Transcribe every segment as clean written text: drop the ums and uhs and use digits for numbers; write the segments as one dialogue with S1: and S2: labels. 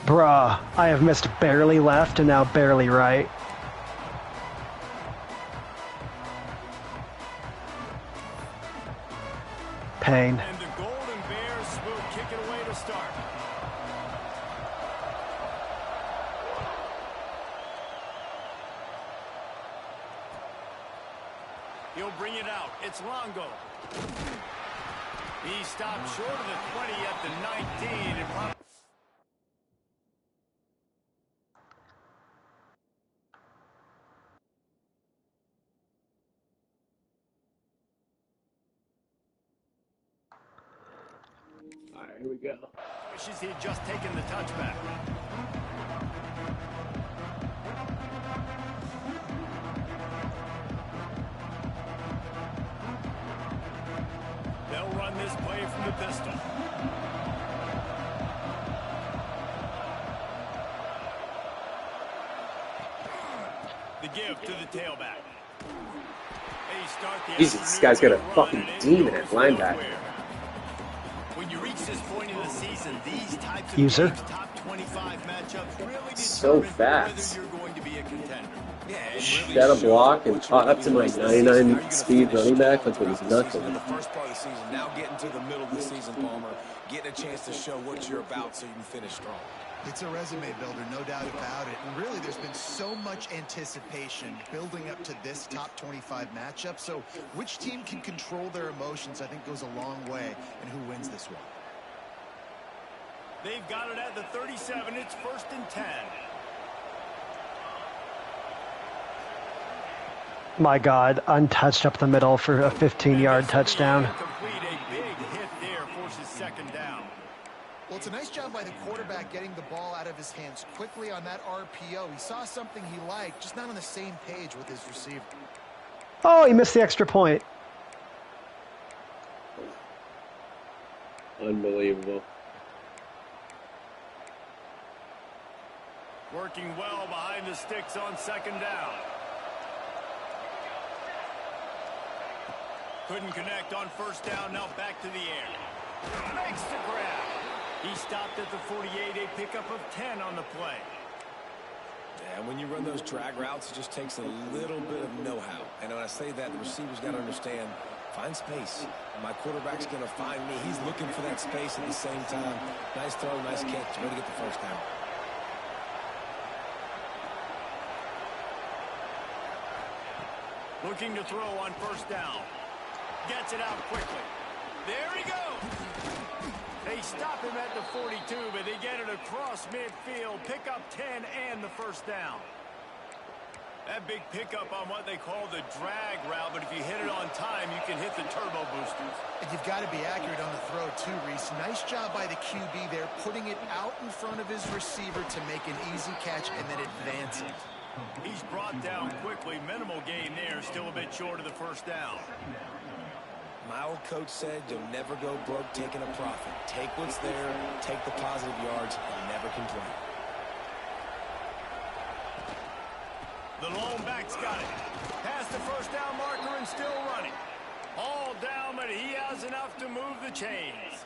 S1: Bruh, I have missed barely left and now barely right. Pain.
S2: And the Golden Bears will kick it away to start. He'll bring it out. It's Longo. He stopped short of the 20 at the 19. And
S3: All right, here we go.
S2: wishes he had just taken the touchback. They'll run this play from the pistol. The give to the tailback. They start the
S3: Jesus, this guy's got a fucking demon at linebacker.
S2: When you reach this point in the season, these types of
S1: User.
S2: games, top 25 matchups really
S3: So
S2: determine
S3: fast.
S2: whether you're going to be a contender. Yeah,
S3: Shut a block and caught up to my 99 speed running back like it was nothing.
S4: The first part of the season, now getting to the middle of the season, Palmer, getting a chance to show what you're about so you can finish strong.
S5: It's a resume builder, no doubt about it. And really, there's been so much anticipation building up to this top 25 matchup. So which team can control their emotions, I think, goes a long way in who wins this one.
S2: They've got it at the 37. It's 1st and 10.
S1: My God, untouched up the middle for a 15-yard touchdown.
S2: Complete a big hit there, forces 2nd down.
S5: Well, it's a nice job by the quarterback getting the ball out of his hands quickly on that RPO. He saw something he liked, just not on the same page with his receiver.
S1: Oh, he missed the extra point.
S3: Unbelievable.
S2: Working well behind the sticks on 2nd down. Couldn't connect on 1st down, now back to the air. Makes the grab. He stopped at the 48, a pickup of 10 on the play.
S4: And when you run those drag routes, it just takes a little bit of know-how. And when I say that, the receiver's got to understand, find space. My quarterback's going to find me. He's looking for that space at the same time. Nice throw, nice catch. Way to get the 1st down.
S2: Looking to throw on 1st down. Gets it out quickly. There he goes. They stop him at the 42, but they get it across midfield. Pick up 10 and the 1st down. That big pickup on what they call the drag route, but if you hit it on time, you can hit the turbo boosters.
S5: And you've got to be accurate on the throw, too, Reese. Nice job by the QB there, putting it out in front of his receiver to make an easy catch and then advance it.
S2: He's brought down quickly. Minimal gain there. Still a bit short of the 1st down.
S4: My old coach said you'll never go broke taking a profit. Take what's there, take the positive yards, and never complain.
S2: The lone back's got it. Past the 1st down marker and still running. All down, but he has enough to move the chains.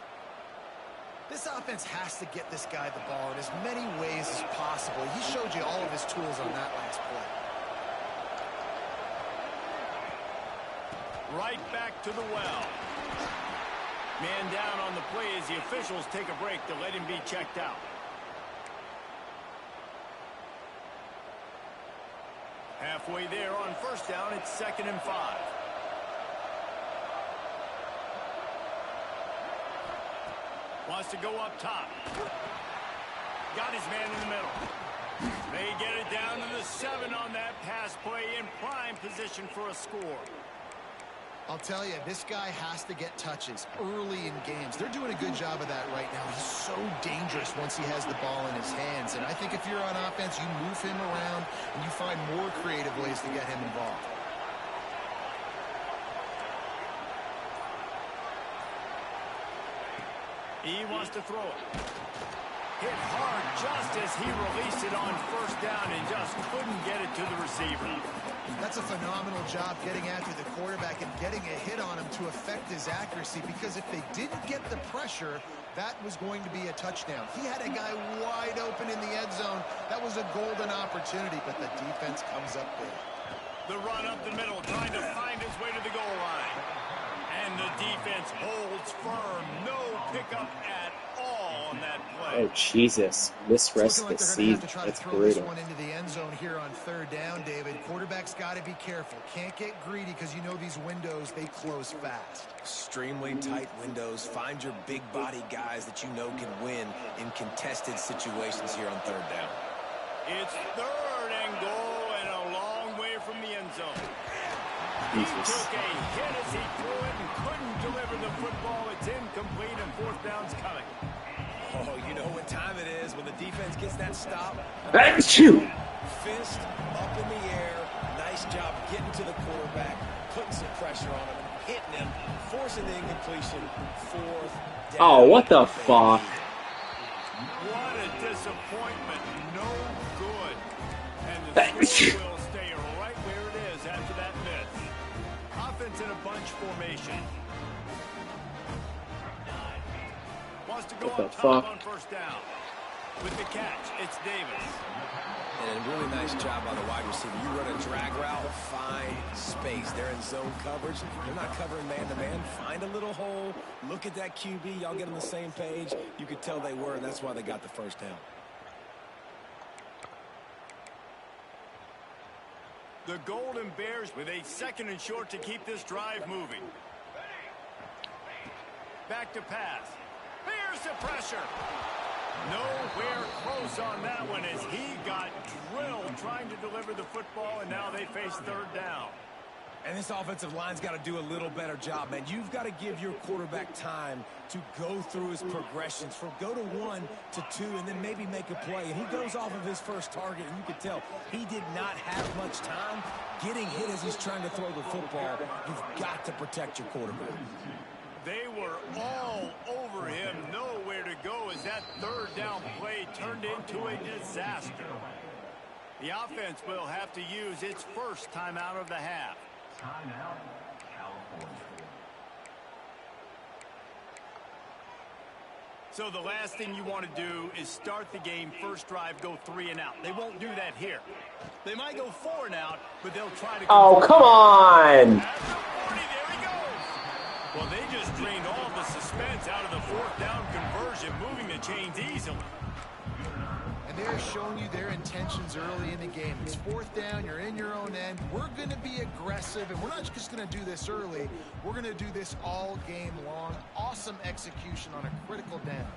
S5: This offense has to get this guy the ball in as many ways as possible. He showed you all of his tools on that last play.
S2: Right back to the well. Man down on the play as the officials take a break to let him be checked out. Halfway there on 1st down, it's 2nd and 5. Wants to go up top. Got his man in the middle. They get it down to the 7 on that pass play in prime position for a score.
S5: I'll tell you, this guy has to get touches early in games. They're doing a good job of that right now. He's so dangerous once he has the ball in his hands. And I think if you're on offense, you move him around and you find more creative ways to get him involved.
S2: He wants to throw it. Hit hard just as he released it on 1st down and just couldn't get it to the receiver.
S5: That's a phenomenal job getting after the quarterback and getting a hit on him to affect his accuracy, because if they didn't get the pressure, that was going to be a touchdown. He had a guy wide open in the end zone. That was a golden opportunity, but the defense comes up big.
S2: The run up the middle, trying to find his way to the goal line. And the defense holds firm. No pickup at all on that play.
S3: Oh, Jesus. Misrest the season. That's
S5: Throw this
S3: brutal.
S5: one into the end zone here on third down, David. Quarterback's got to be careful. Can't get greedy because you know these windows, they close fast.
S4: Extremely tight windows. Find your big body guys that you know can win in contested situations here on third down.
S2: It's third and goal and a long way from the end zone. He took a hit as he threw it and couldn't deliver the football. It's incomplete and fourth down's coming.
S4: Oh, you know what time it is when the defense gets that stop.
S3: Achoo!
S4: Fist up in the air. Nice job getting to the quarterback, putting some pressure on him, hitting him, forcing the incompletion. Fourth down.
S3: Oh, what the fuck?
S2: What a disappointment. No good. And the score will stay right where it is after that miss. Offense in a bunch formation. Wants to go up top on first down. With the catch, it's Davis.
S4: And a really nice job by the wide receiver. You run a drag route, find space. They're in zone coverage. They're not covering man-to-man. Find a little hole. Look at that QB. Y'all get on the same page. You could tell they were, and that's why they got the first down.
S2: The Golden Bears with a second and short to keep this drive moving. Back to pass. Here's the pressure. Nowhere close on that one as he got drilled trying to deliver the football, and now they face third down.
S4: And this offensive line's got to do a little better job, man. You've got to give your quarterback time to go through his progressions from go to 1 to 2 and then maybe make a play. And he goes off of his first target, and you can tell he did not have much time getting hit as he's trying to throw the football. You've got to protect your quarterback.
S2: They were all over him, nowhere to go as that third down play turned into a disaster. The offense will have to use its first timeout of the half.
S6: Timeout, California.
S2: So the last thing you want to do is start the game, first drive, go 3 and out. They won't do that here. They might go 4 and out, but they'll try to...
S3: Oh, come on!
S2: At the 40, there he goes! Well, they just drained all the suspense out of the fourth down conversion, moving the chains easily.
S5: And they're showing you their intentions early in the game. It's fourth down, you're in your own end. We're going to be aggressive, and we're not just going to do this early. We're going to do this all game long. Awesome execution on a critical down.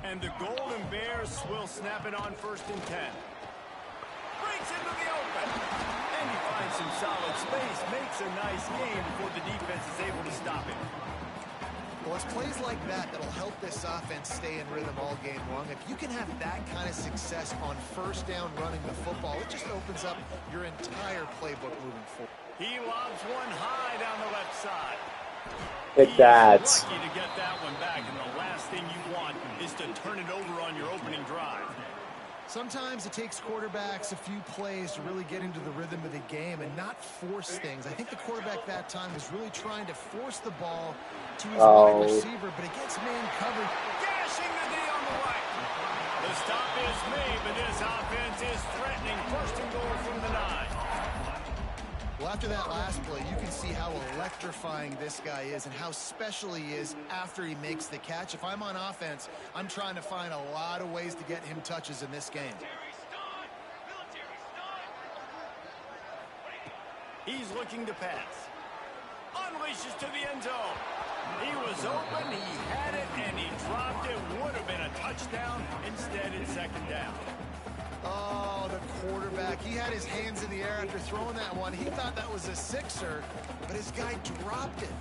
S2: And the Golden Bears will snap it on first and 10. Breaks into the open. And he finds some solid space, makes a nice game before the defense is able to stop him.
S5: Well, it's plays like that that'll help this offense stay in rhythm all game long. If you can have that kind of success on first down running the football, it just opens up your entire playbook moving forward.
S2: He lobs one high down the left side.
S3: Take that.
S2: He's lucky to get that one back, and the last thing you want is to turn it over on your opening drive.
S5: Sometimes it takes quarterbacks a few plays to really get into the rhythm of the game and not force things. I think the quarterback that time was really trying to force the ball to his wide receiver, but it gets man covered.
S2: Gashing the D on the right. The stop is made, but this offense is threatening. First and goal from the 9.
S5: Well, after that last play, you can see how electrifying this guy is and how special he is after he makes the catch. If I'm on offense, I'm trying to find a lot of ways to get him touches in this game.
S2: He's looking to pass. Unleashes to the end zone. He was open, he had it, and he dropped it. Would have been a touchdown. Instead, it's second down.
S5: Oh, the quarterback. He had his hands in the air after throwing that one. He thought that was a sixer, but his guy dropped it.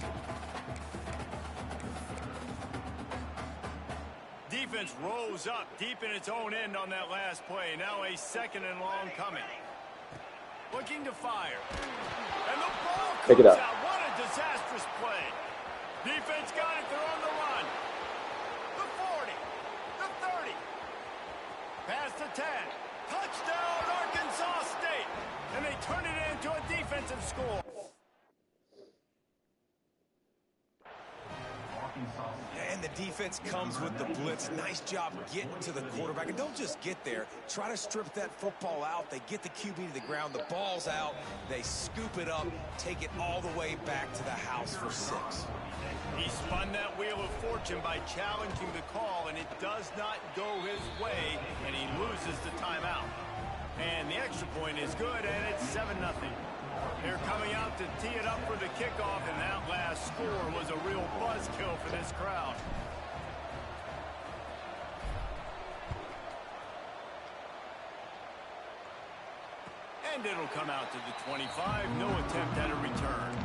S2: Defense rose up deep in its own end on that last play. Now a second and long coming. Looking to fire. And the ball comes out. What a disastrous play. Defense got it. They're on the run. The 40. The 30. Past the 10. Touchdown, Arkansas State. And they turn it into a defensive score.
S4: And the defense comes with the blitz. Nice job getting to the quarterback. And don't just get there. Try to strip that football out. They get the QB to the ground. The ball's out. They scoop it up, take it all the way back to the house for 6.
S2: He spun that wheel of fortune by challenging the call, and it does not go his way, and he loses the timeout. And the extra point is good, and it's 7-0. They're coming out to tee it up for the kickoff, and that last score was a real buzzkill for this crowd. And it'll come out to the 25. No attempt at a return.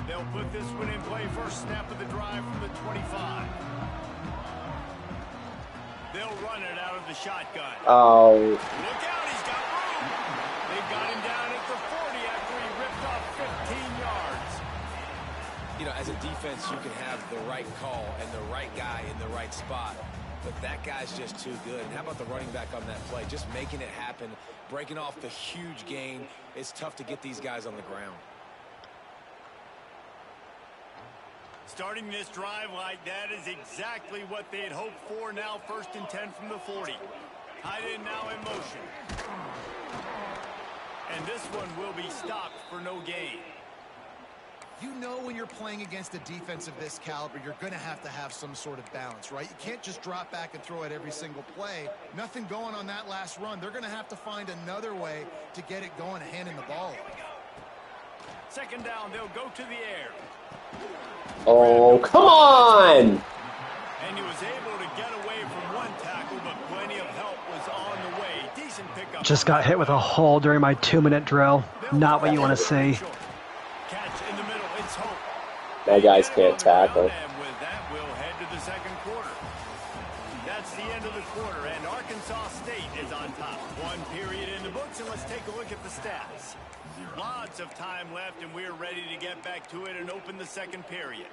S2: They'll put this one in play. First snap of the drive from the 25. They'll run it out of the shotgun.
S3: Oh.
S2: Look out, he's got room. They've got him down at the 40 after he ripped off 15 yards.
S4: You know, as a defense, you can have the right call and the right guy in the right spot. But that guy's just too good. And how about the running back on that play? Just making it happen, breaking off the huge gain. It's tough to get these guys on the ground.
S2: Starting this drive like that is exactly what they had hoped for. Now 1st and 10 from the 40. Tight end now in motion. And this one will be stopped for no gain.
S5: You know when you're playing against a defense of this caliber, you're going to have some sort of balance, right? You can't just drop back and throw it every single play. Nothing going on that last run. They're going to have to find another way to get it going and handing the ball off.
S2: 2nd down, they'll go to the air.
S3: Oh, come on!
S2: And he was able to get away from one tackle, but plenty of help was on the way. Decent pickup.
S1: Just got hit with a hole during my 2-minute drill. Not what you want to see.
S2: Catch in the middle, it's Hope.
S3: My guys can't tackle.
S2: And with that, we'll head to the 2nd quarter. That's the end of the quarter, and Arkansas State is on top. 1 period in the books, and let's take a look at the stats. Lots of time left, and we're ready to get back to it and open the 2nd period.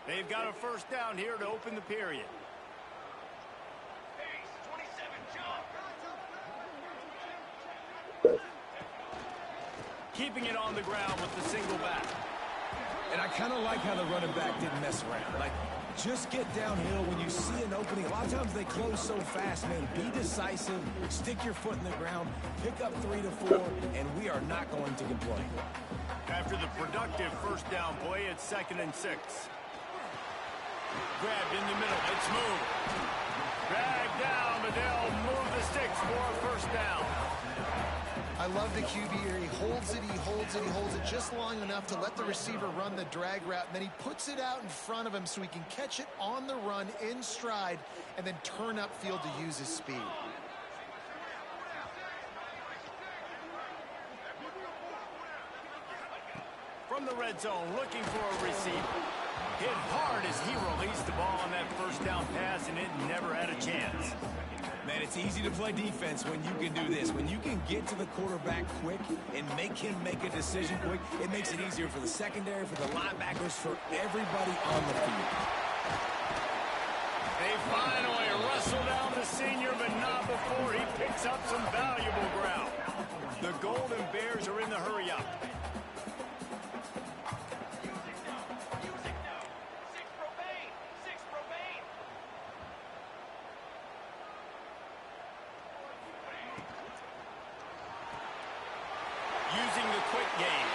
S2: They've got a 1st down here to open the period. Keeping it on the ground with the single back.
S4: And I kind of like how the running back didn't mess around. Like, just get downhill when you see an opening. A lot of times they close so fast, man. Be decisive, stick your foot in the ground, pick up 3 to 4, and we are not going to complain.
S2: After the productive 1st down play, it's 2nd and 6. Grabbed in the middle, it's moved. Dragged down, but they'll move the sticks for a 1st down.
S5: I love the QB here. He holds it, he holds it, he holds it just long enough to let the receiver run the drag route, and then he puts it out in front of him so he can catch it on the run in stride and then turn upfield to use his speed.
S2: From the red zone, looking for a receiver. Hit hard as he released the ball on that 1st down pass, and it never had a chance.
S4: Man, it's easy to play defense when you can do this. When you can get to the quarterback quick and make him make a decision quick, it makes it easier for the secondary, for the linebackers, for everybody on the field.
S2: They finally wrestle down the senior, but not before he picks up some valuable ground. The Golden Bears are in the hurry-up. Using the quick game.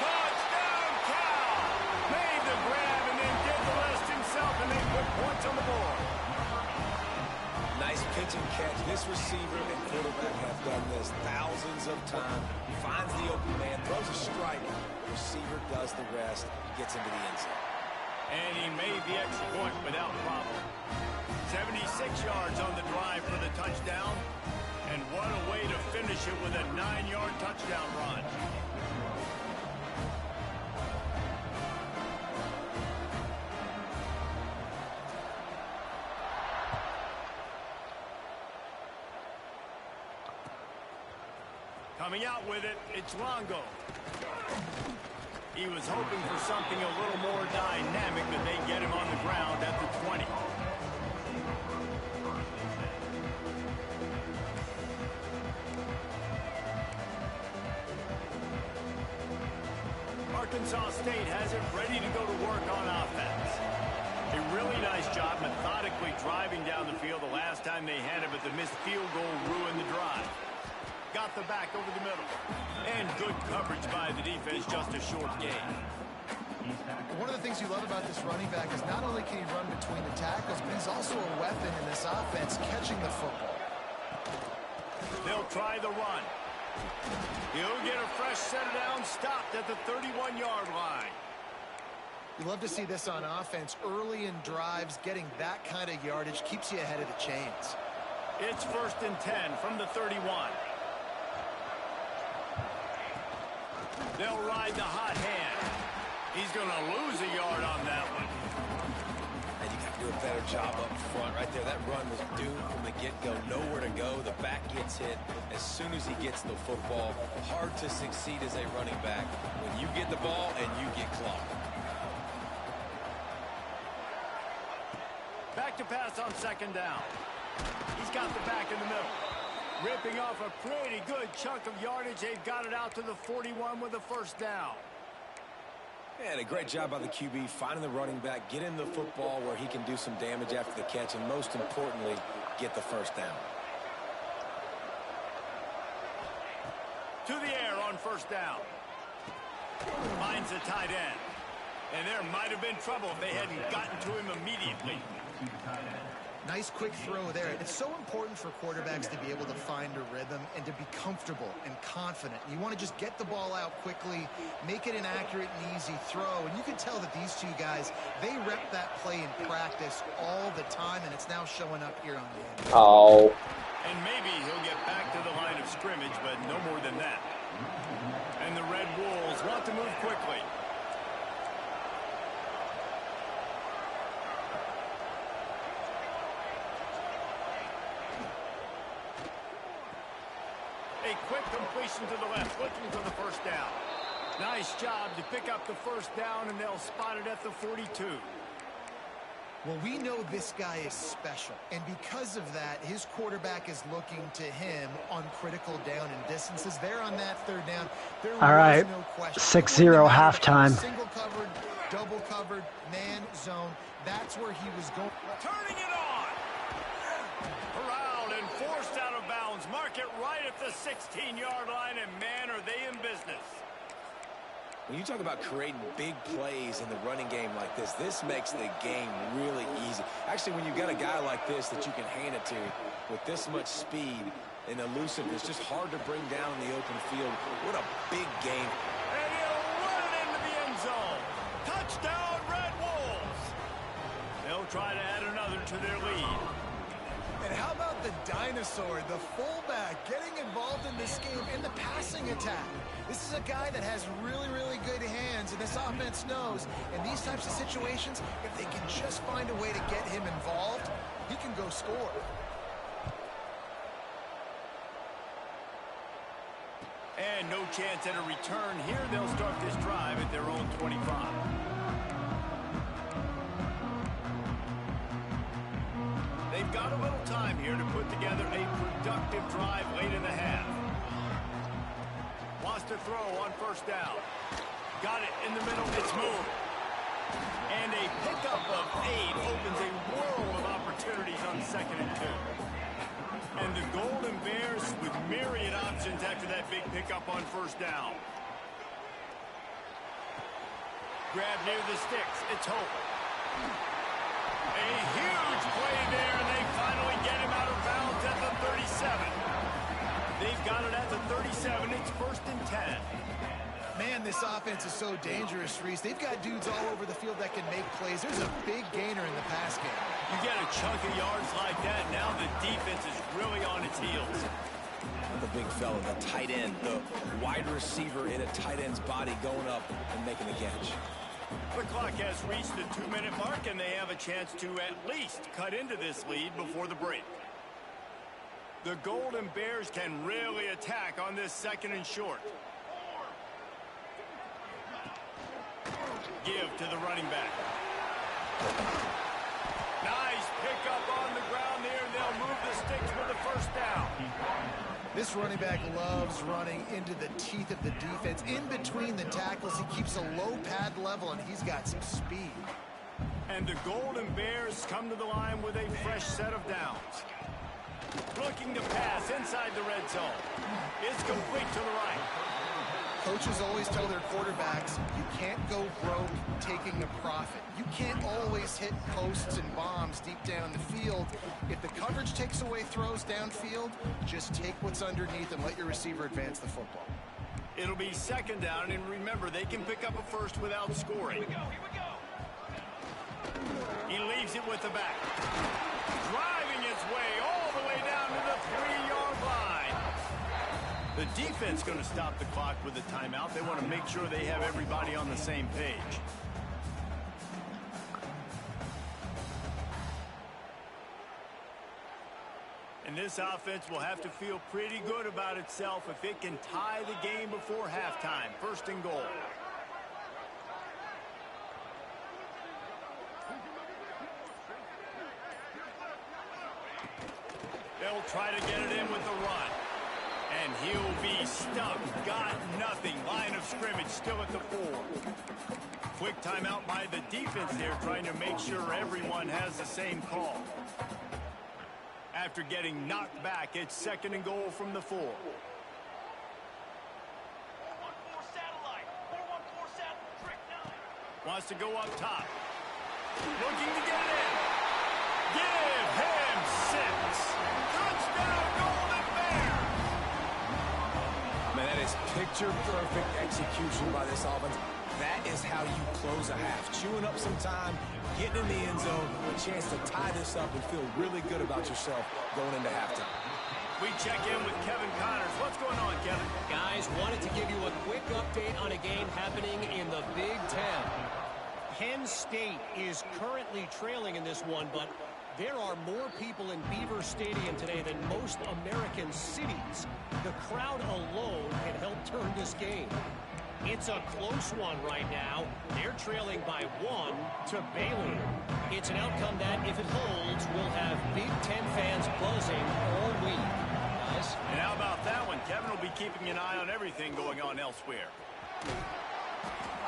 S2: Touchdown, Cal! Made the grab and then did the rest himself, and they put points on the board.
S4: Nice pitch and catch. This receiver and quarterback have done this thousands of times. Finds the open man, throws a strike. Receiver does the rest, gets into the end zone.
S2: And he made the extra point without problem. 76 yards on the drive for the touchdown. And what a way to finish it with a 9-yard touchdown run. Coming out with it, it's Longo. He was hoping for something a little more dynamic, but they get him on the ground at the 20. Arkansas State has it ready to go to work on offense. A really nice job methodically driving down the field the last time they had it, but the missed field goal ruined the drive. Got the back over the middle. And good coverage by the defense, just a short gain.
S5: One of the things you love about this running back is not only can he run between the tackles, but he's also a weapon in this offense, catching the football.
S2: They'll try the run. He'll get a fresh set of downs, stopped at the 31-yard line.
S5: You love to see this on offense. Early in drives, getting that kind of yardage keeps you ahead of the chains.
S2: It's 1st and 10 from the 31. They'll ride the hot hand. He's going to lose a yard on that one.
S4: And you got to do a better job up front right there. That run was doomed from the get-go. Nowhere to go. The back gets hit as soon as he gets the football. Hard to succeed as a running back when you get the ball and you get clocked.
S2: Back to pass on 2nd down. He's got the back in the middle. Ripping off a pretty good chunk of yardage. They've got it out to the 41 with a 1st down.
S4: And a great job by the QB finding the running back, get him the football where he can do some damage after the catch, and most importantly, get the 1st down.
S2: To the air on 1st down. Finds a tight end. And there might have been trouble if they hadn't gotten to him immediately.
S5: Nice quick throw there. It's so important for quarterbacks to be able to find a rhythm and to be comfortable and confident. You want to just get the ball out quickly, make it an accurate and easy throw. And you can tell that these two guys, they rep that play in practice all the time, and it's now showing up here on game.
S3: Oh.
S2: And maybe he'll get back to the line of scrimmage, but no more than that. And the Red Wolves want to move quickly. A quick completion to the left, looking for the 1st down. Nice job to pick up the 1st down, and they'll spot it at the 42.
S5: Well, we know this guy is special, and because of that, his quarterback is looking to him on critical down and distances. There on that 3rd down, there
S1: All right,
S5: was no question.
S1: 6-0 halftime.
S5: Single covered, double covered, man zone. That's where he was going.
S2: Turning it on. Corralled and forced out of bounds. Mark it right at the 16-yard line, and man, are they in business.
S4: When you talk about creating big plays in the running game like this, this makes the game really easy. Actually, when you've got a guy like this that you can hand it to with this much speed and elusiveness, just hard to bring down in the open field. What a big game.
S2: And he'll run it into the end zone. Touchdown, Red Wolves. They'll try to add another to their lead.
S5: And how about the dinosaur, the fullback, getting involved in this game in the passing attack? This is a guy that has really, really good hands, and this offense knows in these types of situations, if they can just find a way to get him involved, he can go score.
S2: And no chance at a return here. They'll start this drive at their own 25. They've got a little time here to put together a productive drive late in the half. Lost a throw on 1st down. Got it in the middle. It's moved. And a pickup of 8 opens a world of opportunities on 2nd and 2. And the Golden Bears with myriad options after that big pickup on 1st down. Grab near the sticks. It's Hope. A huge play there, and they finally get him out of bounds at the 37. They've got it at the 37. It's 1st and 10.
S5: Man, this offense is so dangerous, Reese. They've got dudes all over the field that can make plays. There's a big gainer in the pass game.
S2: You get a chunk of yards like that, now the defense is really on its heels.
S4: The big fella, the tight end, the wide receiver in a tight end's body going up and making the catch.
S2: The clock has reached the 2-minute mark, and they have a chance to at least cut into this lead before the break. The Golden Bears can really attack on this 2nd and short. give to the running back. Nice pickup on the ground there, and they'll move the sticks for the first down.
S5: This running back loves running into the teeth of the defense. In between the tackles, he keeps a low pad level, and he's got some speed.
S2: And the Golden Bears come to the line with a fresh set of downs. Looking to pass inside the red zone. It's complete to the right.
S5: Coaches always tell their quarterbacks, you can't go broke taking a profit. You can't always hit posts and bombs deep down the field. If the coverage takes away throws downfield, just take what's underneath and let your receiver advance the football.
S2: It'll be second down, and remember, they can pick up a first without scoring.
S6: Here we go.
S2: He leaves it with the back. Driving its way all the way down to the 3-yard line. The defense going to stop the clock with a timeout. They want to make sure they have everybody on the same page. And this offense will have to feel pretty good about itself if it can tie the game before halftime. First and goal. They'll try to get it in with the run. And he'll be stuck. Got nothing. Line of scrimmage still at the 4. Quick timeout by the defense there, trying to make sure everyone has the same call. After getting knocked back, it's second and goal from the 4.
S6: 414 satellite. 414 satellite. Trick 9.
S2: Wants to go up top. Looking to get it in. Give him 6. Touchdown, Golden Bears!
S4: Man, that is picture-perfect execution by this offense. That is how you close a half. Chewing up some time, getting in the end zone, a chance to tie this up and feel really good about yourself going into halftime.
S2: We check in with Kevin Connors. What's going on, Kevin?
S7: Guys, wanted to give you a quick update on a game happening in the Big Ten. Penn State is currently trailing in this one, but there are more people in Beaver Stadium today than most American cities. The crowd alone can help turn this game. It's a close one right now. They're trailing by 1 to Baylor. It's an outcome that, if it holds, will have Big Ten fans buzzing all week. Guys?
S2: And how about that one? Kevin will be keeping an eye on everything going on elsewhere.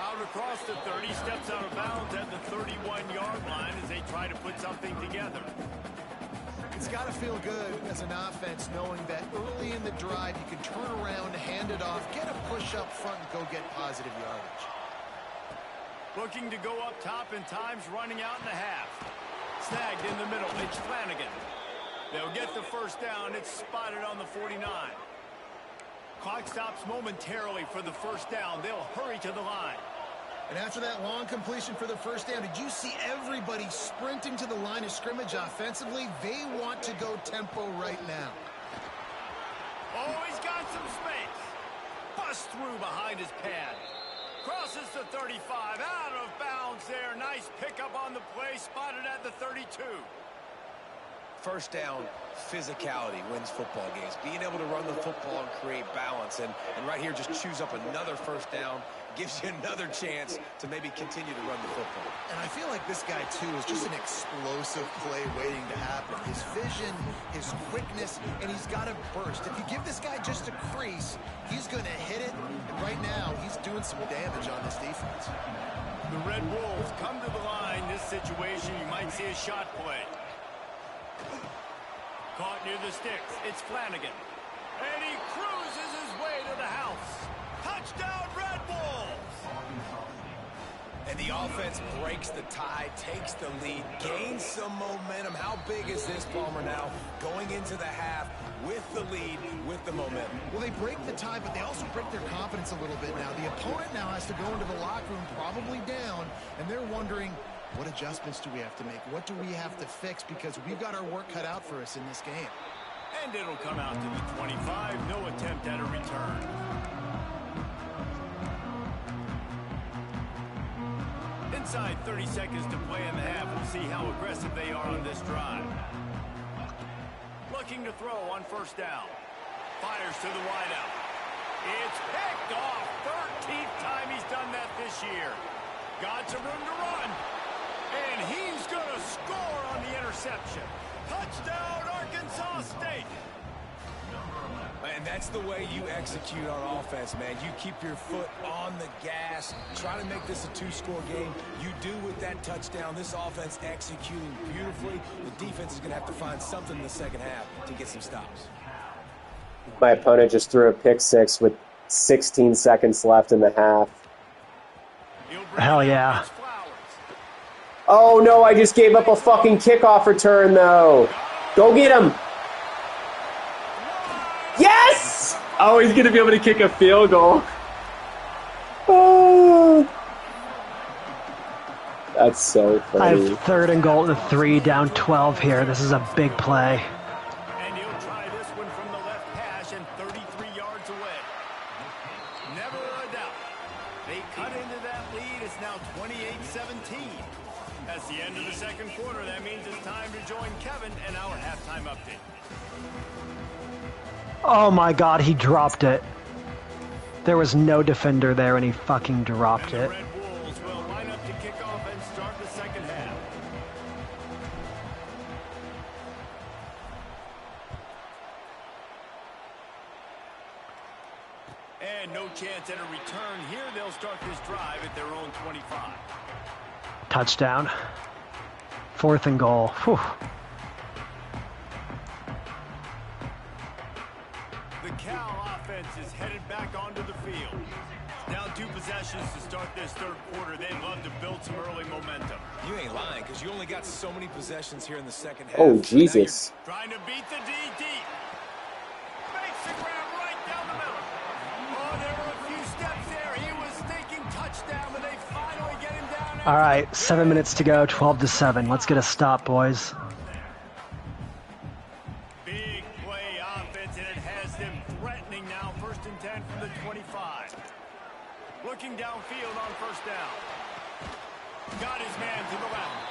S2: Out across the 30, steps out of bounds at the 31-yard line as they try to put something together.
S5: It's got to feel good as an offense knowing that early in the drive you can turn around, hand it off, get a push up front, and go get positive yardage.
S2: Looking to go up top, and time's running out in the half. Snagged in the middle. It's Flanagan. They'll get the first down. It's spotted on the 49. Clock stops momentarily for the first down. They'll hurry to the line.
S5: And after that long completion for the first down, did you see everybody sprinting to the line of scrimmage offensively? They want to go tempo right now.
S2: Oh, he's got some space. Bust through behind his pad. Crosses the 35. Out of bounds there. Nice pickup on the play. Spotted at the 32.
S4: First down, physicality wins football games. Being able to run the football and create balance. And right here, just choose up another first down. Gives you another chance to maybe continue to run the football.
S5: And I feel like this guy, too, is just an explosive play waiting to happen. His vision, his quickness, and he's got a burst. If you give this guy just a crease, he's going to hit it. And right now, he's doing some damage on this defense.
S2: The Red Wolves come to the line. This situation, you might see a shot play. Caught near the sticks. It's Flanagan. And he cruises his way to the house. Touchdown, Red Wolves!
S4: And the offense breaks the tie, takes the lead, gains some momentum. How big is this, Palmer, now? Going into the half with the lead, with the momentum.
S5: Well, they break the tie, but they also break their confidence a little bit now. The opponent now has to go into the locker room probably down, and they're wondering, what adjustments do we have to make? What do we have to fix? Because we've got our work cut out for us in this game.
S2: And it'll come out to the 25. No attempt at a return. Inside 30 seconds to play in the half. We'll see how aggressive they are on this drive. Looking to throw on first down. Fires to the wideout. It's picked off. 13th time he's done that this year. Got some room to run. And he's going to score on the interception. Touchdown, Arkansas State.
S4: And that's the way you execute on offense, man. You keep your foot on the gas. Try to make this a two-score game. You do with that touchdown. This offense executing beautifully. The defense is going to have to find something in the second half to get some stops.
S3: My opponent just threw a pick six with 16 seconds left in the half.
S1: Hell yeah.
S3: Oh, no, I just gave up a fucking kickoff return, though. Go get him. Yes! Oh, he's going to be able to kick a field goal. Oh. That's so funny.
S1: I have 3rd and goal to 3, down 12 here. This is a big play.
S2: And he'll try this one from the left hash and 33 yards away. Never a doubt. They cut into that lead. It's now 28-17. That's the end of the second quarter. That means it's time to join Kevin and our halftime update.
S1: Oh my god, he dropped it. There was no defender there and he fucking dropped it.
S2: Red Wolves will line up to kick off and start the second half. And no chance at a return here. They'll start this drive at their own 25.
S1: Touchdown. 4th and goal. Whew.
S2: The Cal offense is headed back onto the field. Down 2 possessions to start this third quarter. They'd love to build some early momentum.
S4: You ain't lying, because you only got so many possessions here in the second half.
S3: Oh, Jesus.
S2: Trying to beat the D deep. Makes the grab right down the middle. Oh, there were a few steps there. He was thinking touchdown, but they finally get him down.
S1: All right, 7 minutes to go, 12-7. Let's get a stop, boys.
S2: Big play offense, and it has them threatening now. 1st and 10 from the 25. Looking downfield on 1st down. Got his man to the left.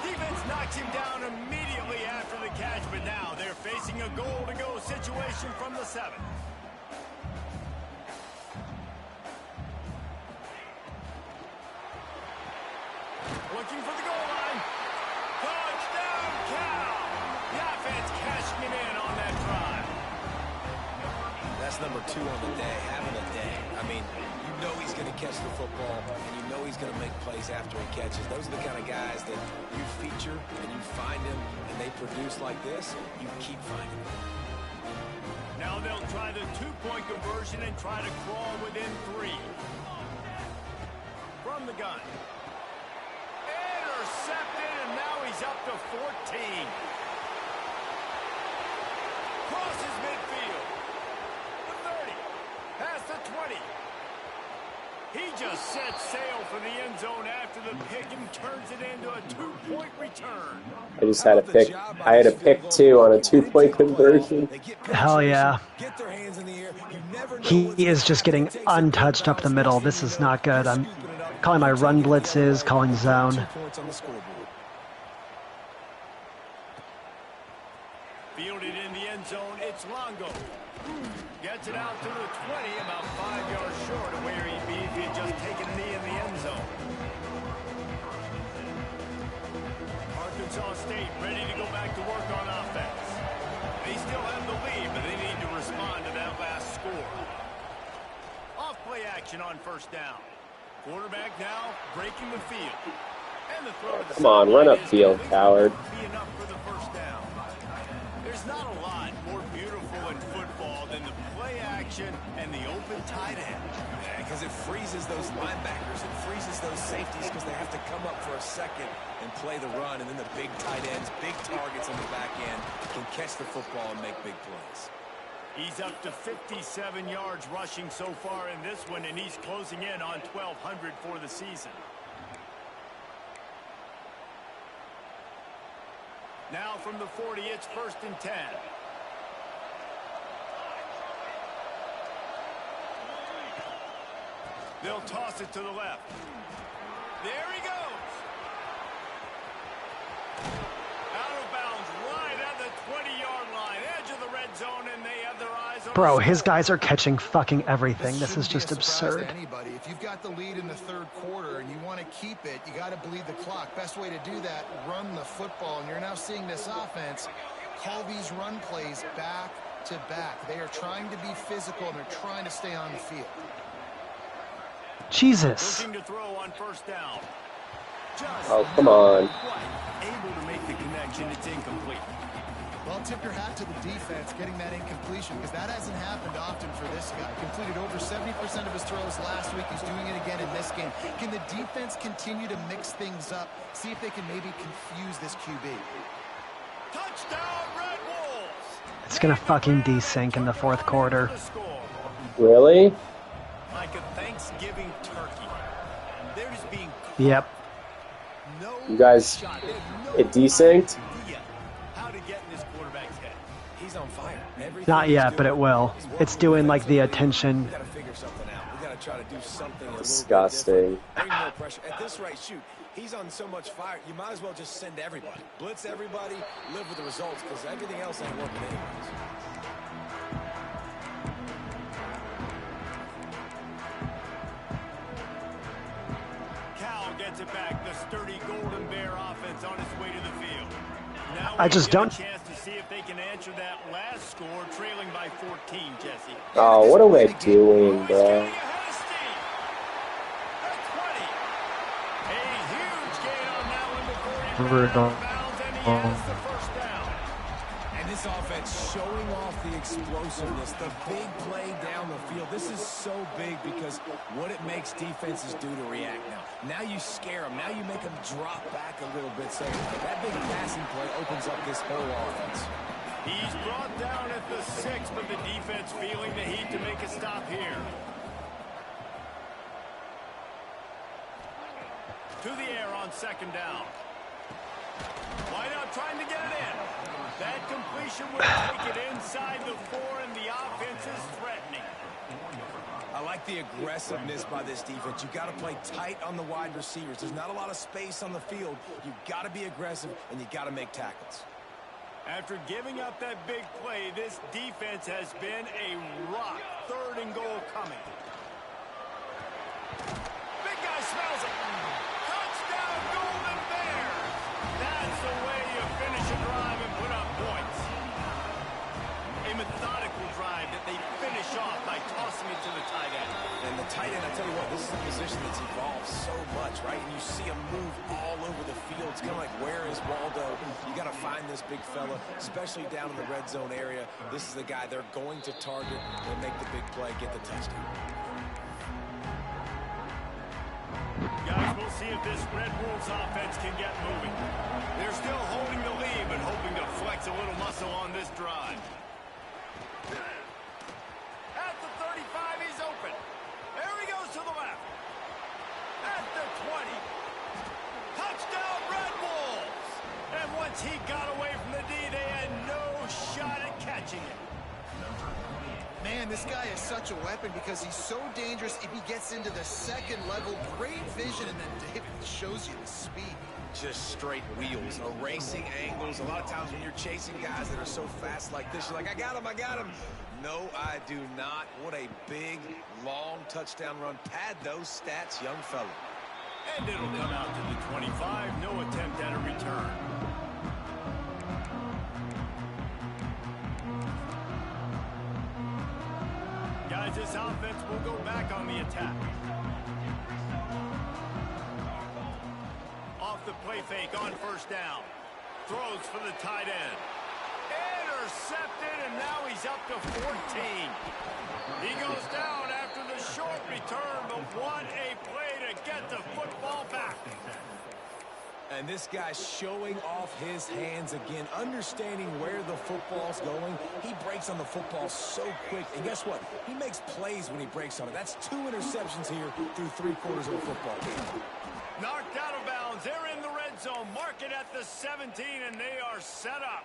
S2: Defense knocks him down immediately after the catch, but now they're facing a goal-to-go situation from the 7. Looking for the goal line. Touchdown, Cal! The offense cashing it in on that drive.
S4: That's number 2 on the day, having a day. I mean, you know he's going to catch the football, and you know he's going to make plays after he catches. Those are the kind of guys that you feature and you find them, and they produce like this, you keep finding them.
S2: Now they'll try the 2-point conversion and try to crawl within 3. From the gun. Intercepted, and now he's up to 14. Crosses midfield. The 30. Past the 20. He just set sail for the end zone after the pick and turns it into a 2-point return.
S3: I just had a pick. I had a pick, too, on a 2-point conversion.
S1: Hell yeah. He is just getting untouched up the middle. This is not good. I'm calling my run blitzes, calling zone.
S2: Fielded in the end zone, it's Longo. Gets it out to the 20, about 5 yards short of where he'd be if he had just taken a knee in the end zone. Arkansas State ready to go back to work on offense. They still have the lead, but they need to respond to that last score. Off play action on 1st down. Quarterback now breaking the field. And the throw to the
S3: Come on, run upfield, coward.
S2: be enough for the 1st down. There's not a lot more beautiful in football than the play action and the open tight end.
S4: Yeah, because it freezes those linebackers. It freezes those safeties because they have to come up for a second and play the run. And then the big tight ends, big targets on the back end can catch the football and make big plays.
S2: He's up to 57 yards rushing so far in this one, and he's closing in on 1,200 for the season. Now from the 40, it's 1st and 10. They'll toss it to the left. There he goes. Out of bounds right at the 20-yard line, edge of the red zone, and they have their eyes
S1: Bro, his guys are catching fucking everything. This is just absurd.
S5: Anybody. If you've got the lead in the third quarter and you want to keep it, you got to bleed the clock. Best way to do that, run the football. And you're now seeing this offense call these run plays back to back. They are trying to be physical and they're trying to stay on the field.
S1: Jesus.
S2: Looking to throw on first down.
S3: Oh, come on.
S2: Able to make the connection. It's incomplete.
S5: Well, tip your hat to the defense getting that incompletion because that hasn't happened often for this guy. Completed over 70% of his throws last week. He's doing it again in this game. Can the defense continue to mix things up? See if they can maybe confuse this QB.
S2: Touchdown, Red Wolves.
S1: It's gonna fucking desync in the fourth quarter.
S3: Really?
S2: Like a Thanksgiving turkey. They're just being
S1: Yep.
S2: no
S3: You guys,
S2: shot. They have no
S3: it desynced?
S2: idea how to get in this quarterback's head.
S4: He's on fire. Everything
S1: Not
S4: he's
S1: yet, but
S4: doing
S1: it will.
S4: is
S1: It's
S4: working
S1: doing like the
S4: defensively.
S1: attention.
S4: We gotta figure something out. We gotta try to do something a little bit
S3: Disgusting.
S4: different. Bring more pressure. At this rate, shoot, he's on so much fire, you might as well just send everybody. Blitz everybody, live with the results, because everything else ain't working anyways.
S2: Cal gets it back. The sturdy Golden Bear offense on its way to the field. Now
S1: I
S2: we
S1: just
S2: get
S1: don't-
S2: a chance to see if they can answer that last score, trailing by 14, Jesse.
S3: Oh, what are we doing,
S2: He's
S3: bro?
S2: getting ahead of steam. At 20. A huge gain on that one before he ran out of bounds, and he has the first down.
S4: And this offense showing off the explosiveness, the big play down the field. This is so big because what it makes defenses do to react now. Now you scare them. Now you make them drop back a little bit. So that big passing play opens up this whole offense.
S2: He's brought down at the 6, but the defense feeling the heat to make a stop here. To the air on second down. Wideout trying to get it in. That completion will take it inside the 4, and the offense is threatening.
S4: I like the aggressiveness by this defense. You've got to play tight on the wide receivers. There's not a lot of space on the field. You've got to be aggressive, and you've got to make tackles.
S2: After giving up that big play, this defense has been a rock. 3rd and goal coming. Big guy smells it. Touchdown, Golden Bears. That's the way you finish a drive and put up points. A methodical drive that they finish off by tossing it to the tight end.
S4: And the tight end, I tell you what, this is a position that's evolved so much, right? And you see him move all over the field. It's kind of like, where is Waldo? You got to find this big fella, especially down in the red zone area. This is the guy they're going to target and make the big play, get the touchdown.
S2: Guys, we'll see if this Red Wolves offense can get moving. They're still holding the lead, but hoping to flex a little muscle on this drive. At the 35, he's open. There he goes to the left. At the 20. Touchdown, Red Wolves! And once he got away from the D, they had no shot at catching it.
S5: Man, this guy is such a weapon because he's so dangerous if he gets into the second level. Great vision, and then David shows you the speed.
S4: Just straight wheels, erasing angles. A lot of times when you're chasing guys that are so fast like this, you're like, I got him, I got him. No, I do not. What a big, long touchdown run. Pad those stats, young fella.
S2: And it'll come out to the 25. No attempt at a return. Guys, this offense will go back on the attack. Off the play fake on first down. Throws for the tight end. Intercepted, and now he's up to 14. He goes down after the short return, but what a play to get the football back.
S4: And this guy's showing off his hands again, understanding where the football's going. He breaks on the football so quick. And guess what? He makes plays when he breaks on it. That's 2 interceptions here through 3 quarters of a football game.
S2: Knocked out of bounds. They're in the red zone. Mark it at the 17, and they are set up.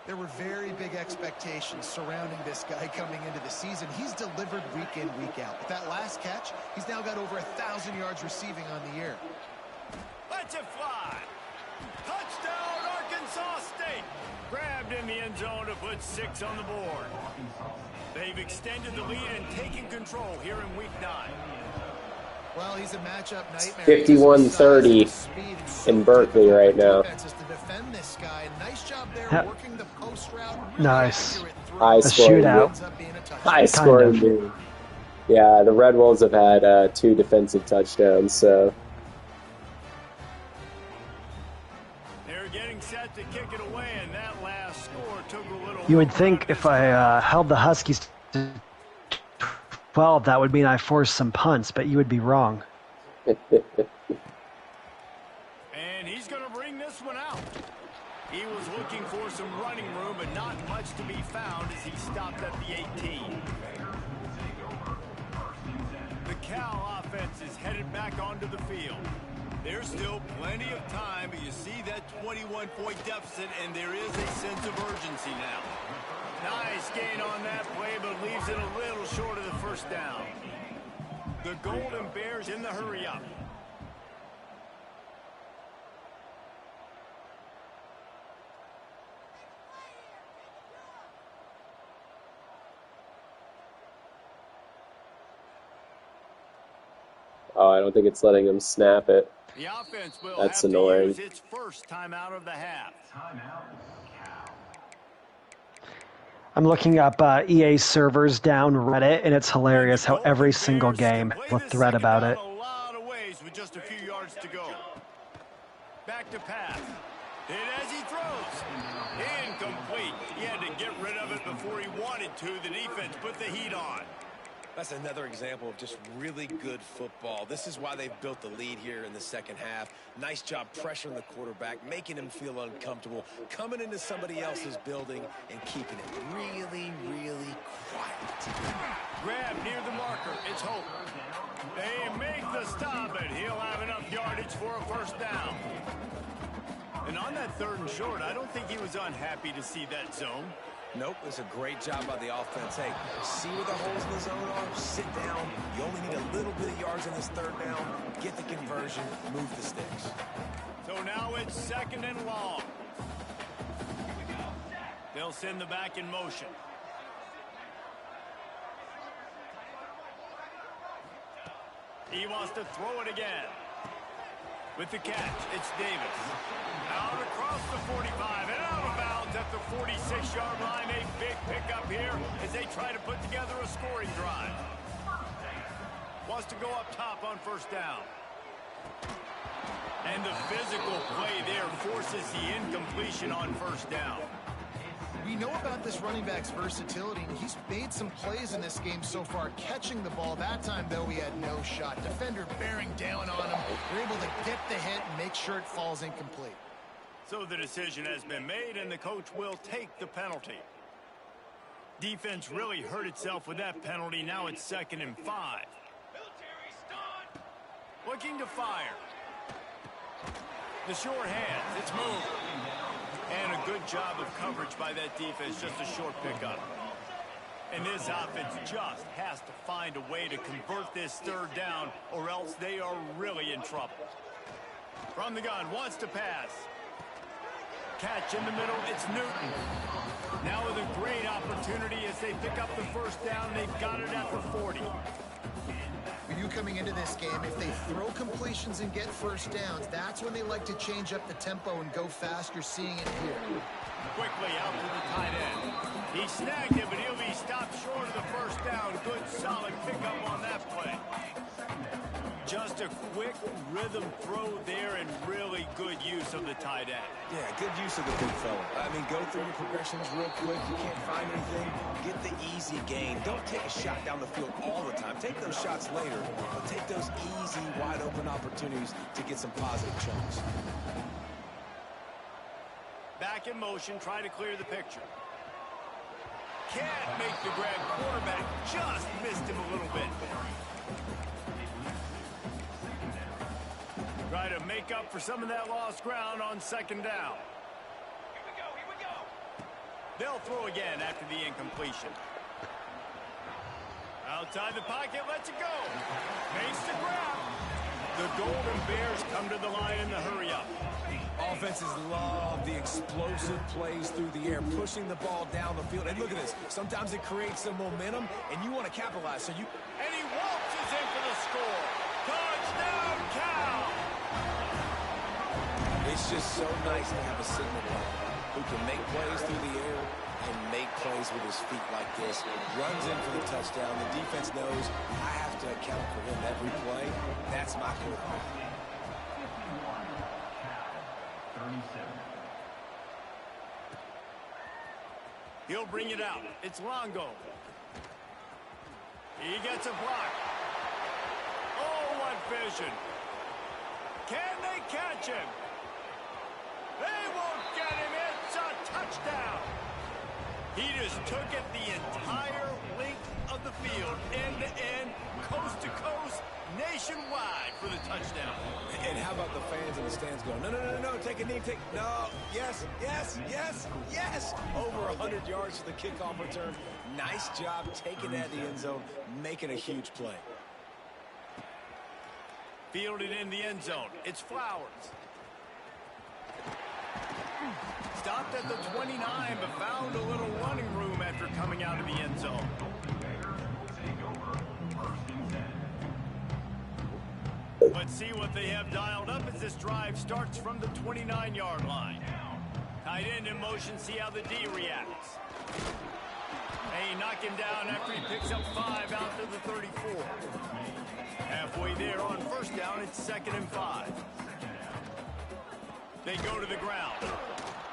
S5: There were very big expectations surrounding this guy coming into the season. He's delivered week in, week out. With that last catch, he's now got over 1,000 yards receiving on the year.
S2: Let's it fly. Touchdown, Arkansas! Arkansas State grabbed in the end zone to put 6 on the board. They've extended the lead and taken control here in Week 9.
S5: Well, he's a matchup nightmare.
S3: 51-30 in Berkeley right now.
S5: To defend this guy. Nice job there working the post route. Really
S1: nice.
S3: High scoring. High scoring game. Yeah, the Red Wolves have had 2 defensive touchdowns, so.
S2: They're getting set to kick it away, and that last score took a little.
S1: You would think if I held the Huskies to 12, that would mean I forced some punts, but you would be wrong.
S2: And he's going to bring this one out. He was looking for some running room, but not much to be found as he stopped at the 18. The Cal offense is headed back onto the field. There's still plenty of time, but you see that 21-point deficit, and there is a sense of urgency now. Nice gain on that play, but leaves it a little short of the first down. The Golden Bears in the hurry-up.
S3: Oh, I don't think it's letting him snap it.
S2: The offense will
S3: That's
S2: have
S3: annoying.
S2: to use its first timeout of the half.
S1: I'm looking up EA servers down Reddit, and it's hilarious how every single game will thread about it.
S2: A lot of ways with just a few yards to go. Back to pass. Hit as he throws. Incomplete. He had to get rid of it before he wanted to. The defense put the heat on.
S4: That's another example of just really good football. This is why they've built the lead here in the second half. Nice job pressuring the quarterback, making him feel uncomfortable, coming into somebody else's building and keeping it really, really quiet.
S2: Grab near the marker. It's Hope. They make the stop, and he'll have enough yardage for a first down. And on that 3rd and short, I don't think he was unhappy to see that zone.
S4: Nope, it's a great job by the offense. Hey, see where the holes in the zone are, sit down. You only need a little bit of yards in this 3rd down. Get the conversion, move the sticks.
S2: So now it's 2nd and long. They'll send the back in motion. He wants to throw it again. With the catch, it's Davis. Out across the 45 and out of bounds at the 46-yard line. A big pickup here as they try to put together a scoring drive. Wants to go up top on first down. And the physical play there forces the incompletion on first down.
S5: We know about this running back's versatility. He's made some plays in this game so far, catching the ball. That time, though, he had no shot. Defender bearing down on him. They're able to get the hit and make sure it falls incomplete.
S2: So the decision has been made, and the coach will take the penalty. Defense really hurt itself with that penalty. Now it's 2nd and 5. Looking to fire. The short hands. It's moved. And a good job of coverage by that defense. Just a short pickup. And this offense just has to find a way to convert this 3rd down, or else they are really in trouble. From the gun, wants to pass. Catch in the middle, it's Newton. Now with a great opportunity as they pick up the first down. They've got it at the 40.
S5: For you coming into this game, if they throw completions and get first downs, that's when they like to change up the tempo and go fast. You're seeing it here.
S2: Quickly out to the tight end. He snagged it, but he'll be stopped short of the first down. Good, solid pickup on that play. Just a quick rhythm throw there and really good use of the tight end.
S4: Yeah, good use of the big fella. I mean, go through your progressions real quick. You can't find anything. Get the easy gain. Don't take a shot down the field all the time. Take those shots later, but take those easy, wide-open opportunities to get some positive chunks.
S2: Back in motion, try to clear the picture. Can't make the grab. Quarterback just missed him a little bit. Try to make up for some of that lost ground on 2nd down.
S6: Here we go.
S2: They'll throw again after the incompletion. Outside the pocket, lets it go. Makes the grab. The Golden Bears come to the line in the hurry-up.
S4: Offenses love the explosive plays through the air, pushing the ball down the field. And look at this. Sometimes it creates some momentum, and you want to capitalize. And
S2: he waltzes in for the score. Touchdown, Cal!
S4: It's just so nice to have a signal player who can make plays through the air and make plays with his feet like this. Runs in for the touchdown. The defense knows I have to account for him every play. That's my quarterback.
S2: He'll bring it out. It's Longo. He gets a block. Oh, what vision. Can they catch him? They won't get him. It's a touchdown. He just took it the entire length of the field, end to end, coast to coast, nationwide for the touchdown.
S4: And how about the fans in the stands going, no, take a knee, no, yes. Over 100 yards to the kickoff return. Nice job taking that to the end zone, making a huge play.
S2: Fielded in the end zone. It's Flowers. Stopped at the 29, but found a little running room after coming out of the end zone. Let's see what they have dialed up as this drive starts from the 29-yard line. Tight end in motion, see how the D reacts. They knock him down after he picks up 5 out to the 34. Halfway there on first down, it's 2nd and 5. They go to the ground.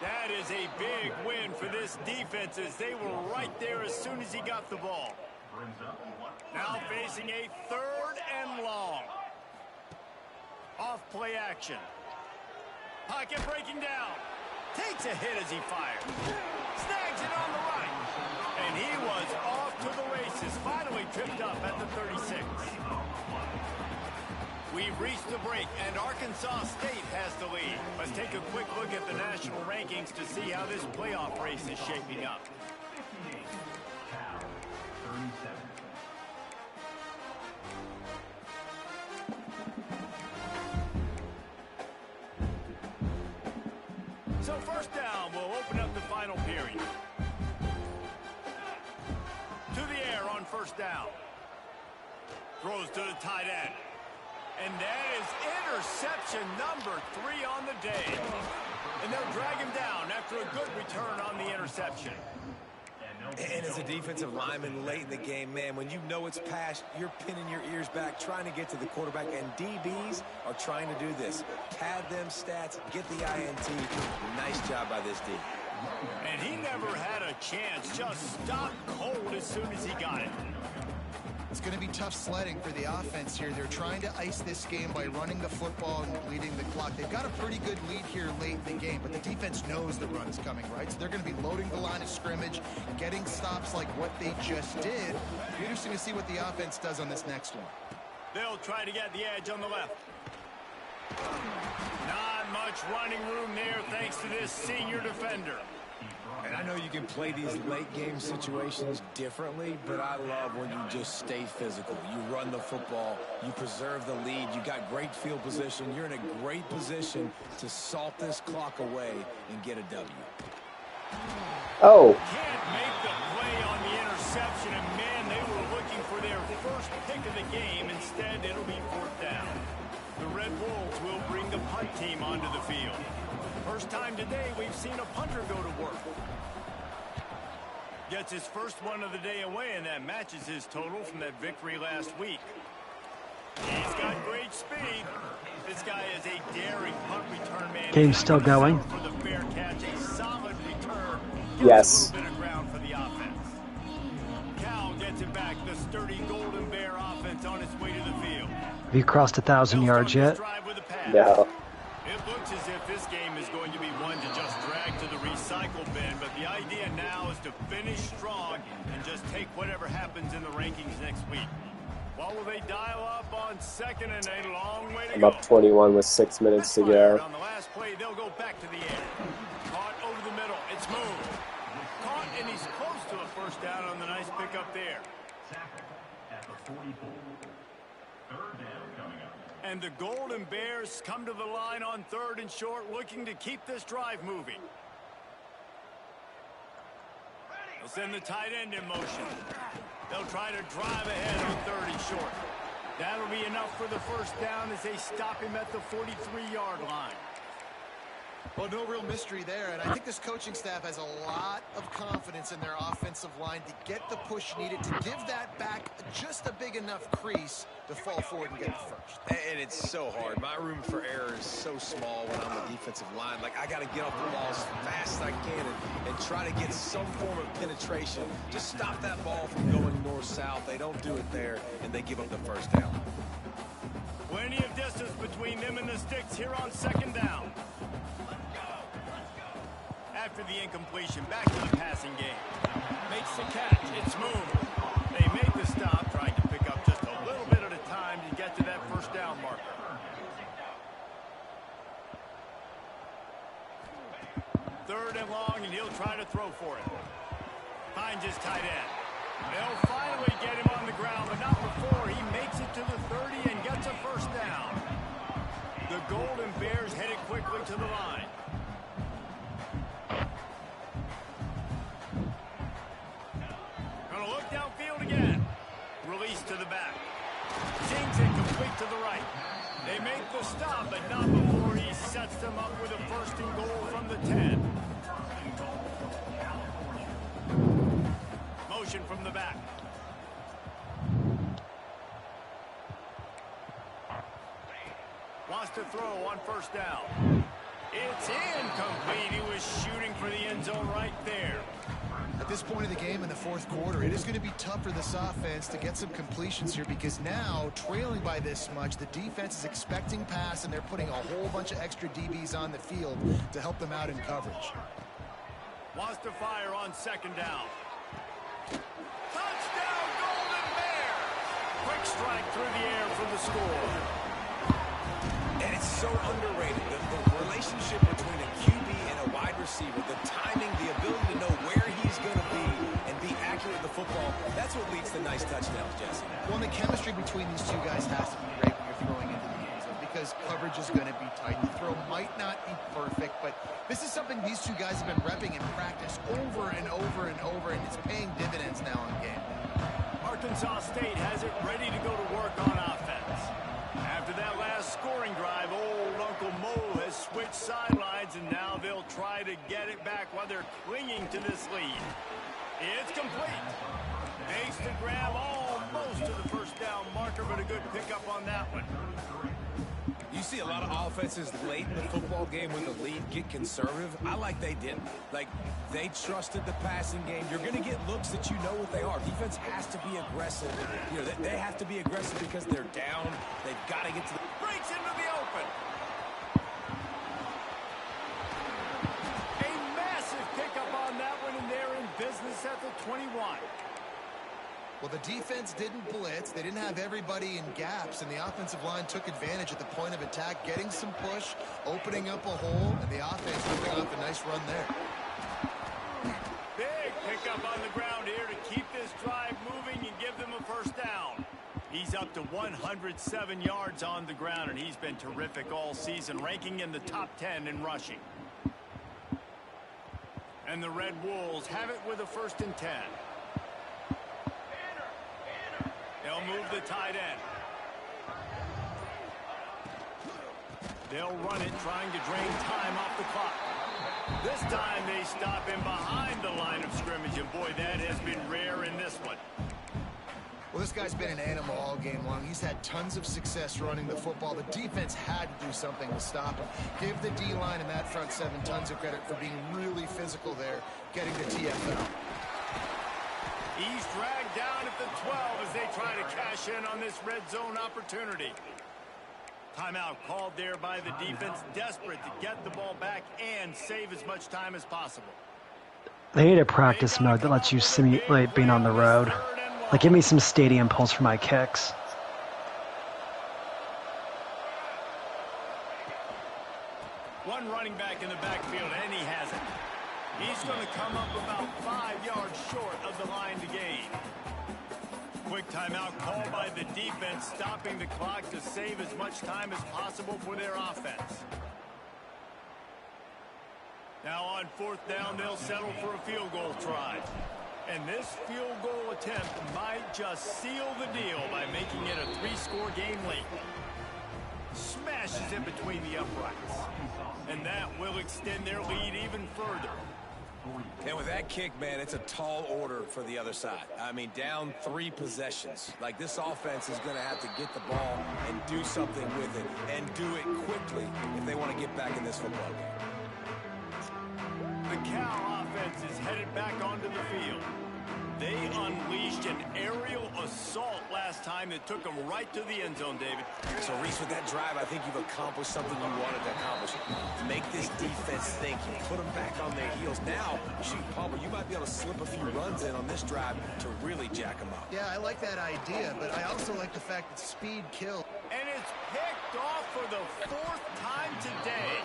S2: That is a big win for this defense as they were right there as soon as he got the ball. Now facing a 3rd and long. Off play action. Pocket breaking down. Takes a hit as he fires. Snags it on the right. And he was off to the races. Finally tripped up at the 36. We've reached the break, and Arkansas State has the lead. Let's take a quick look at the national rankings to see how this playoff race is shaping up. So first down, we'll open up the final period. To the air on first down. Throws to the tight end. And that is interception number 3 on the day. And they'll drag him down after a good return on the interception.
S4: And as a defensive lineman late in the game, man, when you know it's past, you're pinning your ears back, trying to get to the quarterback. And DBs are trying to do this. Pad them stats, get the INT. Nice job by this D.
S2: And he never had a chance, just stopped cold as soon as he got it.
S5: It's going to be tough sledding for the offense here. They're trying to ice this game by running the football and bleeding the clock. They've got a pretty good lead here late in the game, but the defense knows the run is coming, right? So they're going to be loading the line of scrimmage, getting stops like what they just did. It'll be interesting to see what the offense does on this next one.
S2: They'll try to get the edge on the left. Not much running room there thanks to this senior defender.
S4: And I know you can play these late game situations differently, but I love when you just stay physical. You run the football, you preserve the lead, you got great field position, you're in a great position to salt this clock away and get a W.
S3: Oh.
S2: Can't make the play on the interception, and man, they were looking for their first pick of the game. Instead, it'll be 4th down. The Red Wolves will bring the punt team onto the field. First time today we've seen a punter go to work. Gets his first one of the day away, and that matches his total from that victory last week. He's got great speed. This guy is a daring punt return man.
S1: Game's still going.
S2: For the fair catch, a solid return.
S3: Yes.
S2: A little bit of ground for the offense. Cal gets it back. The sturdy Golden Bear offense on its way to the field.
S1: Have you crossed 1,000 yards yet?
S3: No.
S2: It looks as if this game is going to be one to just drag to the recycle bin, but the idea now is to finish strong and just take whatever happens in the rankings next week. What will they dial up on 2nd and a long way to
S3: I'm
S2: go?
S3: up 21 with 6 minutes to go.
S2: On the last play, they'll go back to the air. Caught over the middle. It's moved. Caught, and he's close to a first down on the nice pick up there. And the Golden Bears come to the line on 3rd and short, looking to keep this drive moving. They'll send the tight end in motion. They'll try to drive ahead on 3rd and short. That'll be enough for the first down as they stop him at the 43-yard line.
S5: Well, no real mystery there, and I think this coaching staff has a lot of confidence in their offensive line to get the push needed to give that back just a big enough crease to fall forward and get the first.
S4: And it's so hard. My room for error is so small when I'm the defensive line. Like, I got to get off the ball as fast as I can and try to get some form of penetration. Just stop that ball from going north-south. They don't do it there, and they give up the first down.
S2: Plenty of distance between them and the sticks here on 2nd down. After the incompletion, back to the passing game. Makes the catch. It's moved. They make the stop, trying to pick up just a little bit at a time to get to that first down marker. Third and long, and he'll try to throw for it. Finds his tight end. They'll finally get him on the ground, but not before he makes it to the 30 and gets a first down. The Golden Bears headed quickly to the line. Gonna look downfield again. Release to the back. Zings it complete to the right. They make the stop, but not before he sets them up with a 1st and goal from the 10. Motion from the back. Wants to throw on 1st down. It's incomplete. He was shooting for the end zone right there.
S5: At this point of the game in the 4th quarter, it is going to be tough for this offense to get some completions here because now, trailing by this much, the defense is expecting pass and they're putting a whole bunch of extra DBs on the field to help them out in coverage.
S2: Wants to fire on 2nd down. Touchdown, Golden Bears! Quick strike through the air for the score.
S4: And it's so underrated. The relationship between a QB and a wide receiver, the timing, the ability to know where he's going to be and be accurate with the football, that's what leads to nice touchdowns, Jesse.
S5: Well, and the chemistry between these two guys has to be great when you're throwing into the end zone because coverage is going to be tight. The throw might not be perfect, but this is something these two guys have been repping in practice over and over and over, and it's paying dividends now in game.
S2: Arkansas State has it ready to go to work on offense. After that last scoring drive, old Uncle Mo has switched sidelines, and now they'll try to get it back while they're clinging to this lead. It's complete. Makes the grab almost to the first down marker, but a good pickup on that one.
S4: You see a lot of offenses late in the football game when the lead get conservative. I like they didn't. Like, they trusted the passing game. You're going to get looks that you know what they are. Defense has to be aggressive. You know, they have to be aggressive because they're down. They've got to get to the...
S2: Breaks into the open. A massive pickup on that one, and they're in business at the 21.
S5: Well, the defense didn't blitz. They didn't have everybody in gaps, and the offensive line took advantage at the point of attack, getting some push, opening up a hole, and the offense putting off a nice run there.
S2: Big pickup on the ground here to keep this drive moving and give them a first down. He's up to 107 yards on the ground, and he's been terrific all season, ranking in the top 10 in rushing. And the Red Wolves have it with a 1st and 10. They'll move the tight end. They'll run it, trying to drain time off the clock. This time they stop him behind the line of scrimmage, and boy, that has been rare in this one.
S5: Well, this guy's been an animal all game long. He's had tons of success running the football. The defense had to do something to stop him. Give the D-line and that front seven tons of credit for being really physical there, getting the TFL.
S2: He's dragged down at the 12 as they try to cash in on this red zone opportunity. Timeout called there by the defense, desperate to get the ball back and save as much time as possible.
S1: They need a practice mode that lets you simulate being on the road. Like, give me some stadium pulse for my kicks.
S2: One running back in the backfield, and he has it. He's going to come up about 5 yards short of the line to gain. Quick timeout called by the defense and stopping the clock to save as much time as possible for their offense. Now on 4th down, they'll settle for a field goal try. And this field goal attempt might just seal the deal by making it a 3-score game late. Smashes it between the uprights. And that will extend their lead even further.
S4: And with that kick, man, it's a tall order for the other side. I mean, down 3 possessions. Like, this offense is going to have to get the ball and do something with it, and do it quickly if they want to get back in this football game.
S2: The Cal offense is headed back onto the field. They unleashed an aerial assault last time that took them right to the end zone, David.
S4: So, Reese, with that drive, I think you've accomplished something you wanted to accomplish. Make this defense think. Put them back on their heels. Now, shoot, Palmer, you might be able to slip a few runs in on this drive to really jack them up.
S5: Yeah, I like that idea, but I also like the fact that speed kills.
S2: And it's picked off for the 4th time today.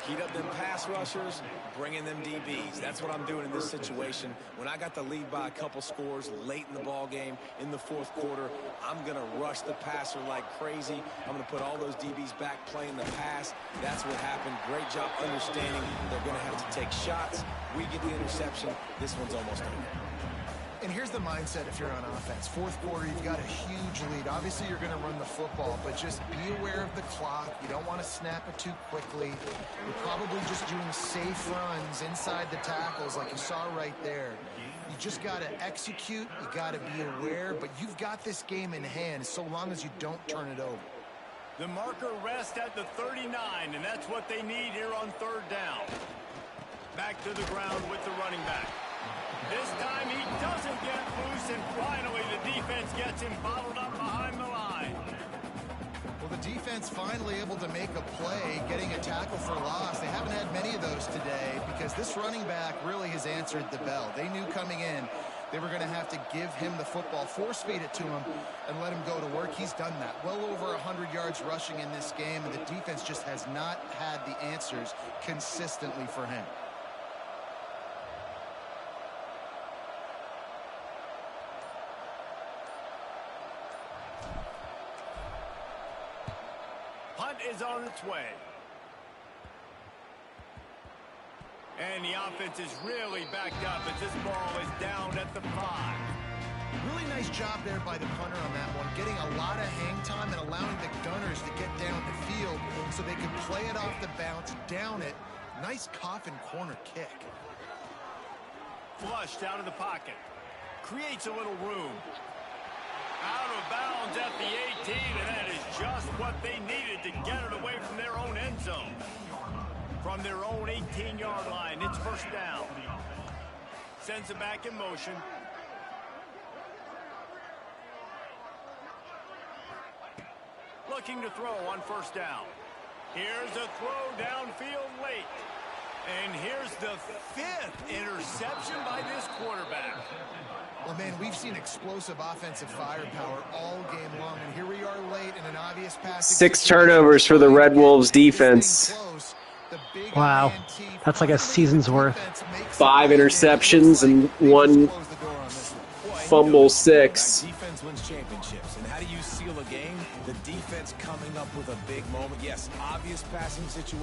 S4: Heat up them pass rushers, bring in them DBs. That's what I'm doing in this situation. When I got the lead by a couple scores late in the ball game in the 4th quarter, I'm going to rush the passer like crazy. I'm going to put all those DBs back playing the pass. That's what happened. Great job understanding they're going to have to take shots. We get the interception. This one's almost over.
S5: And here's the mindset if you're on offense. 4th quarter, you've got a huge lead. Obviously, you're going to run the football, but just be aware of the clock. You don't want to snap it too quickly. You're probably just doing safe runs inside the tackles like you saw right there. You just got to execute. You got to be aware, but you've got this game in hand so long as you don't turn it over.
S2: The marker rests at the 39, and that's what they need here on 3rd down. Back to the ground with the running back. This time he doesn't get loose, and finally the defense gets him bottled up behind the line.
S5: Well, the defense finally able to make a play, getting a tackle for loss. They haven't had many of those today because this running back really has answered the bell. They knew coming in they were going to have to give him the football, force feed it to him, and let him go to work. He's done that. Well over 100 yards rushing in this game, and the defense just has not had the answers consistently for him.
S2: Punt is on its way. And the offense is really backed up as this ball is down at the 5.
S5: Really nice job there by the punter on that one, getting a lot of hang time and allowing the Gunners to get down the field so they could play it off the bounce, down it. Nice coffin corner kick.
S2: Flushed out of the pocket. Creates a little room. Out of bounds at the 18, and that is just what they needed to get it away from their own end zone. From their own 18-yard line, it's 1st down. Sends it back in motion. Looking to throw on 1st down. Here's a throw downfield late. And here's the 5th interception by this quarterback.
S5: Well, man, we've seen explosive offensive firepower all game long, and here we are late in an obvious pass.
S3: 6 turnovers for the Red Wolves defense.
S1: Wow, that's like a season's worth.
S3: 5 interceptions and 1 fumble 6.
S4: Defense wins championships. And how do you seal a game? The defense coming up with a big moment. Yes, obvious passing situation.